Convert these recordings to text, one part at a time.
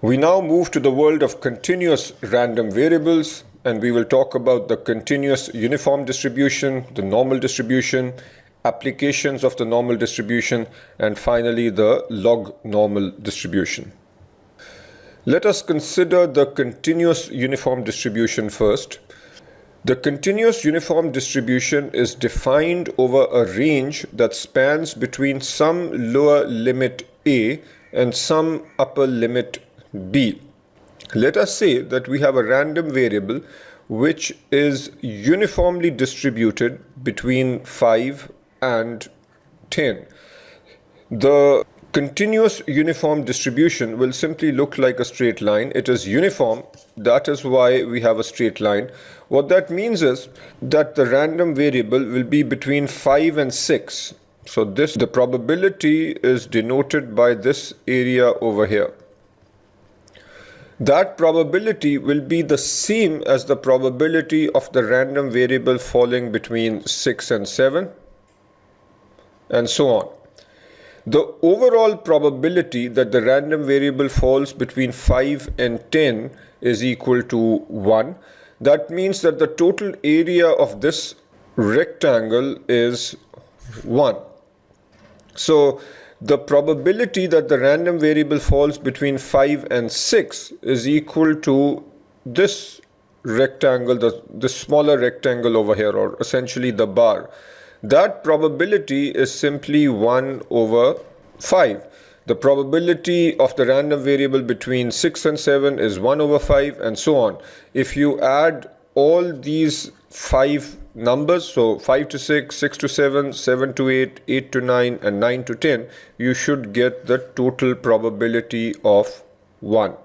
We now move to the world of continuous random variables, and we will talk about the continuous uniform distribution, the normal distribution, applications of the normal distribution, and finally the log normal distribution. Let us consider the continuous uniform distribution first. The continuous uniform distribution is defined over a range that spans between some lower limit a and some upper limit b. Let us say that we have a random variable which is uniformly distributed between 5 and 10. The continuous uniform distribution will simply look like a straight line. It is uniform, that is why we have a straight line. What that means is that the random variable will be between 5 and 6. So the probability is denoted by this area over here. That probability will be the same as the probability of the random variable falling between 6 and 7, and so on. The overall probability that the random variable falls between 5 and 10 is equal to 1. That means that the total area of this rectangle is 1. So the probability that the random variable falls between 5 and 6 is equal to this rectangle, the smaller rectangle over here, or essentially the bar. That probability is simply 1 over 5. The probability of the random variable between 6 and 7 is 1 over 5, and so on. If you add all these 5 numbers, so 5 to 6, 6 to 7, 7 to 8, 8 to 9, and 9 to 10, you should get the total probability of 1.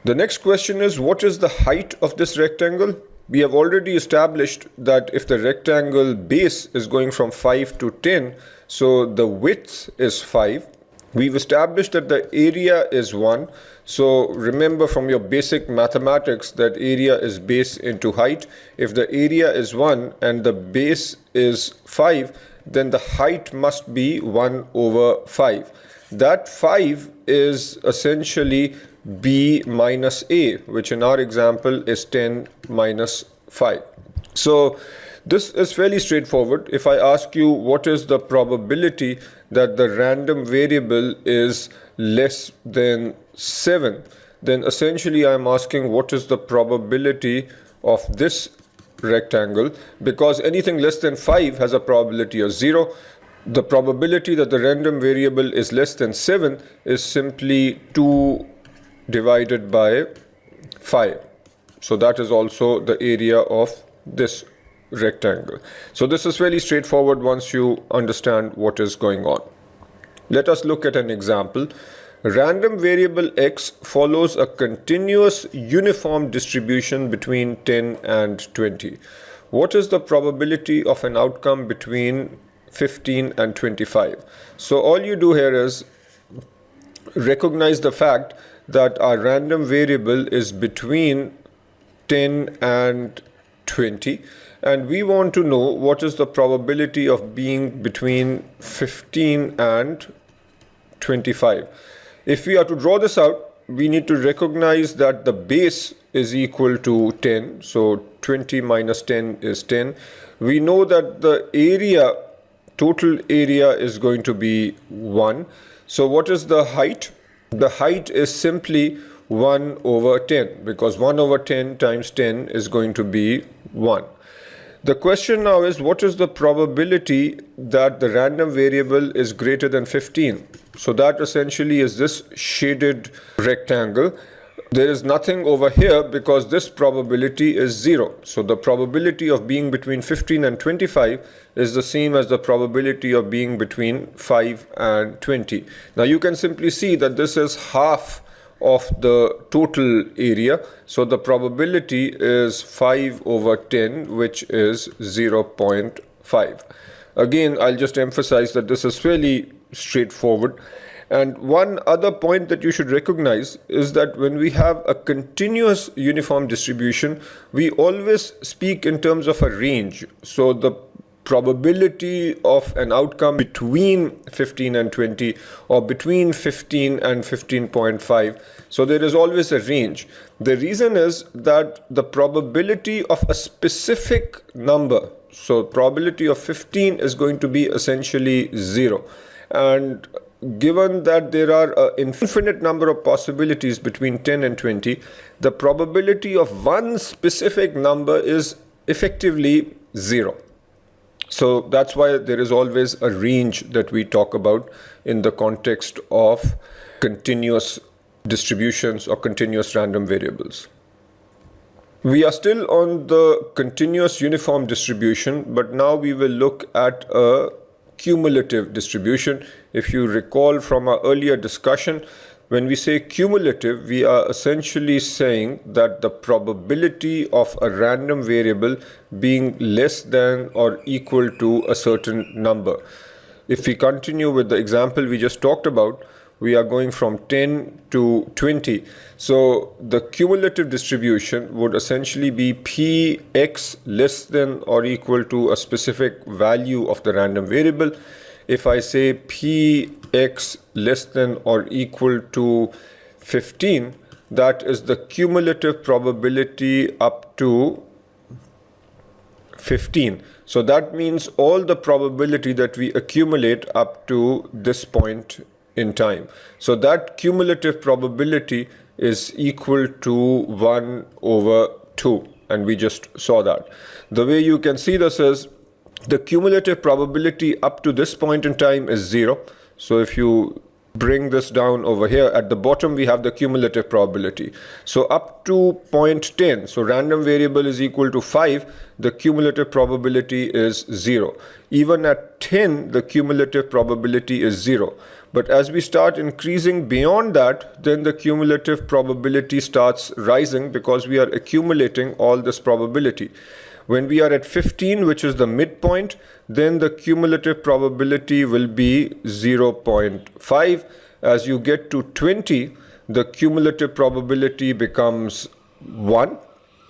The next question is, what is the height of this rectangle? We have already established that if the rectangle base is going from 5 to 10, so the width is 5. We've established that the area is 1. So remember from your basic mathematics that area is base into height. If the area is 1 and the base is 5, then the height must be 1 over 5. That 5 is essentially b minus a, which in our example is 10 minus 5. So this is fairly straightforward. If I ask you what is the probability that the random variable is less than 7, then essentially I'm asking what is the probability of this rectangle, because anything less than 5 has a probability of 0. The probability that the random variable is less than 7 is simply 2 divided by 5. So that is also the area of this rectangle. So this is fairly straightforward once you understand what is going on. Let us look at an example. Random variable x follows a continuous uniform distribution between 10 and 20. What is the probability of an outcome between 15 and 25? So all you do here is recognize the fact that our random variable is between 10 and 20, and we want to know what is the probability of being between 15 and 25. If we are to draw this out, we need to recognize that the base is equal to 10, so 20 minus 10 is 10. We know that the area, total area, is going to be 1. So what is the height? The height is simply 1 over 10, because 1 over 10 times 10 is going to be 1. The question now is, what is the probability that the random variable is greater than 15? So that essentially is this shaded rectangle. There is nothing over here because this probability is 0. So the probability of being between 15 and 25 is the same as the probability of being between 5 and 20. Now you can simply see that this is half of the total area. So the probability is 5 over 10, which is 0.5. Again, I'll just emphasize that this is fairly straightforward. And one other point that you should recognize is that when we have a continuous uniform distribution, we always speak in terms of a range. So the probability of an outcome between 15 and 20 or between 15 and 15.5. So there is always a range. The reason is that the probability of a specific number, so probability of 15 is going to be essentially 0. And given that there are an infinite number of possibilities between 10 and 20, the probability of one specific number is effectively 0. So that's why there is always a range that we talk about in the context of continuous distributions or continuous random variables. We are still on the continuous uniform distribution, but now we will look at a cumulative distribution. If you recall from our earlier discussion, when we say cumulative, we are essentially saying that the probability of a random variable being less than or equal to a certain number. If we continue with the example we just talked about, we are going from 10 to 20. So the cumulative distribution would essentially be px less than or equal to a specific value of the random variable. If I say px less than or equal to 15, that is the cumulative probability up to 15. So that means all the probability that we accumulate up to this point in time. So that cumulative probability is equal to 1 over 2. And we just saw that. The way you can see this is the cumulative probability up to this point in time is 0. So if you bring this down over here, at the bottom we have the cumulative probability. So up to point 10, so random variable is equal to 5, the cumulative probability is 0. Even at 10, the cumulative probability is 0. But as we start increasing beyond that, then the cumulative probability starts rising because we are accumulating all this probability. When we are at 15, which is the midpoint, then the cumulative probability will be 0.5. As you get to 20, the cumulative probability becomes 1.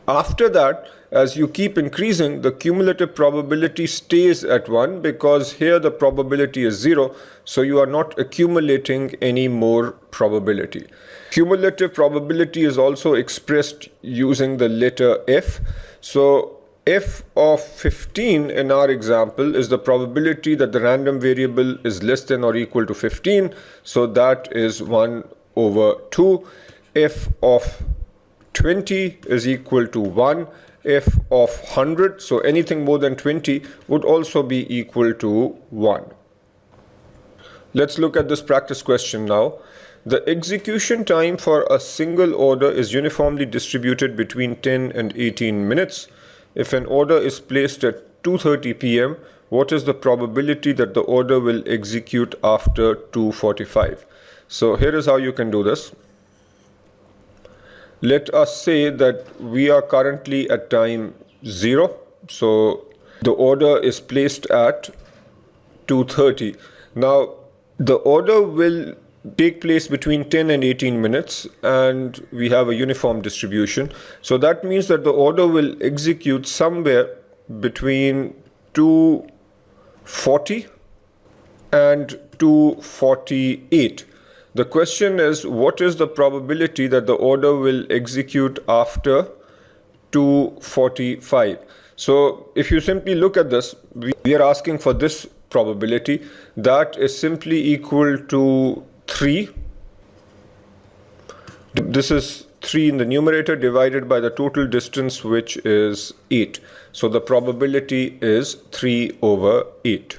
After that, as you keep increasing, the cumulative probability stays at 1 because here the probability is 0, so you are not accumulating any more probability. Cumulative probability is also expressed using the letter f. So f of 15 in our example is the probability that the random variable is less than or equal to 15. So that is 1 over 2. F of 20 is equal to 1. F of 100, so anything more than 20, would also be equal to 1. Let's look at this practice question now. The execution time for a single order is uniformly distributed between 10 and 18 minutes. If an order is placed at 2:30 p.m., what is the probability that the order will execute after 2:45? So here is how you can do this. Let us say that we are currently at time 0. So the order is placed at 2:30. Now the order will take place between 10 and 18 minutes and we have a uniform distribution. So that means that the order will execute somewhere between 2:40 and 2:48. The question is, what is the probability that the order will execute after 2:45? So if you simply look at this, we are asking for this probability. That is simply equal to 3. This is 3 in the numerator divided by the total distance, which is 8. So the probability is 3 over 8.